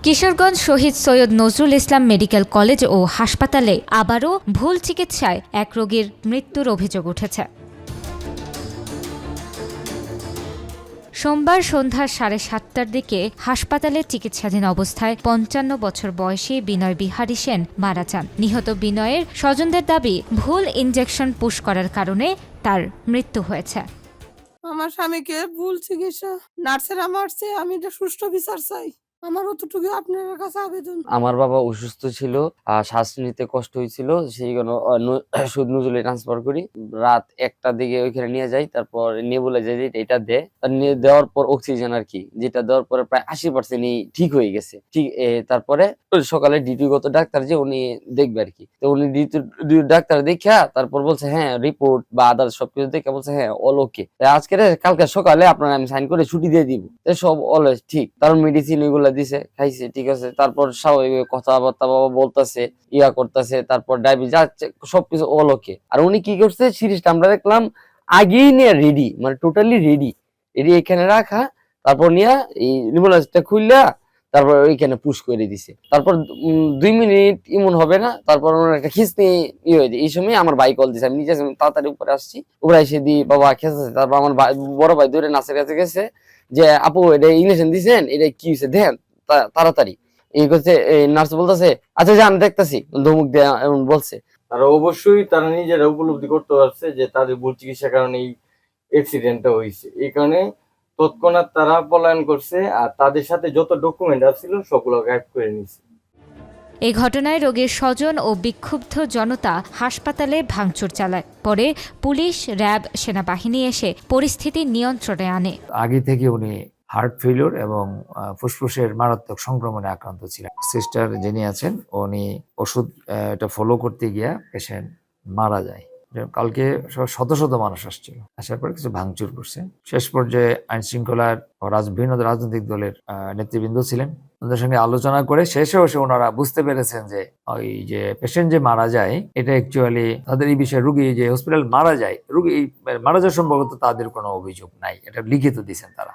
কিশোরগঞ্জ শহীদ Syed Nazrul Islam medical college ও হাসপাতালে আবারও ভুল চিকিৎসায় এক রোগীর মৃত্যুর অভিযোগ উঠেছে। সোমবার সন্ধ্যা 7:30টার দিকে হাসপাতালে চিকিৎসাধীন অবস্থায় 55 বছর বয়সী বিনয় বিহারী সেন মারা যান। নিহত বিনয়ের স্বজনদের দাবি, ভুল ইনজেকশন পুশ করার কারণে তার মৃত্যু হয়েছে। আমার স্বামীকে ভুল চিকিৎসা নার্সেরা মারছে, আমি এটা সুষ্ঠু বিচার চাই। আমার অতটুকু আপনার কাছে আবেদন। আমার বাবা অসুস্থ ছিল, শ্বাস নিতে কষ্ট হয়েছিল, সেই জন্য শহীদ নজরুলে ট্রান্সফার করি। রাত 1টার দিকে ওইখানে নিয়ে যাই, তারপর নেবুলাইজার এটা দেয়, দেওয়ার পর অক্সিজেন আর কি, যেটা দেওয়ার পরে প্রায় 80% ঠিক হয়ে গেছে। ঠিক তারপরে সকালে ডিউটিগত ডাক্তার যে উনি দেখবে আর কি, তো উনি ডাক্তার দেখা তারপর বলছে হ্যাঁ রিপোর্ট বা আদার্স সবকিছু দেখে বলছে হ্যাঁ অল ওকে, আজকে কালকে সকালে আপনার আমি সাইন করে ছুটি দিয়ে দিব। সব অলওয়েজ ঠিক, তার মেডিসিন এগুলা দিছে, খাইছে, ঠিক আছে। তারপর স্বাভাবিক কথাবার্তা বাবা বলতেছে, করতেছে, তারপর ডায়াবেটিস যাচ্ছে, সবকিছু অল ওকে। আর উনি কি করছে, সিরিজটা আমরা দেখলাম আগেই নিয়ে রেডি, মানে টোটালি রেডি এখানে রাখা, তারপর নিয়ে এই নিবুলাইজারটা খুললা তারপর ওইখানে পুশ করে দিছে। তারপর 2 মিনিট ইমন হবে না, তারপর ওনার একটা খিস্তি হয়ে যায়। এই সময় আমার ভাই কল দিছে, আমি নিজে তাড়াতাড়ি উপরে আসছি, উপরে এসে দিই বাবা খেয়েছে। তারপর আমার বড় ভাই দূরে নাচের কাছে গেছে যে আপু এটা ইঞ্জেকশন দিছেন, এটা কি হয়েছে দেখেন তাড়াতাড়ি। এই করছে, নার্স বলতেছে আচ্ছা যান দেখতেছি, ধমক দেয়া এমন বলছে। তারা অবশ্যই তারা নিজেরা উপলব্ধি করতে পারছে যে তাদের ভুল চিকিৎসার কারণে এই অ্যাক্সিডেন্টটা হয়েছে। এই কারণে তৎক্ষণাৎ তারা পলায়ন করছে, আর তাদের সাথে যত ডকুমেন্ট ছিল সবগুলো গায়েব করে নিছে। এই ঘটনায় রোগীর স্বজন ও বিক্ষুব্ধ জনতা হাসপাতালে ভাঙচুর চালায়। পরে পুলিশ, র্যাব, সেনাবাহিনী এসে পরিস্থিতি নিয়ন্ত্রণে আনে। আগে থেকে উনি হার্ট ফেলিওর এবং ফুসফুসের মারাত্মক সংক্রমণে আক্রান্ত ছিলেন। সিস্টার যিনি আছেন উনি ওষুধ এটা ফলো করতে গিয়া পেশেন্ট মারা যায়। কালকে শত শত মানুষ আসছিল, আসার পর কিছু ভাঙচুর করছে। শেষ পর্যায়ে আইন শৃঙ্খলার বিভিন্ন রাজনৈতিক দলের নেতৃবৃন্দ ছিলেন, ওদের সঙ্গে আলোচনা করে শেষে ওনারা বুঝতে পেরেছেন যে ওই যে পেশেন্ট যে মারা যায় এটা অ্যাকচুয়ালি তাদের এই বিষয়ে, রুগী যে হসপিটাল মারা যায়, রুগী মারা যাওয়ার সম্ভবত তাদের কোনো অভিযোগ নাই, এটা লিখিত দিয়েছেন তারা।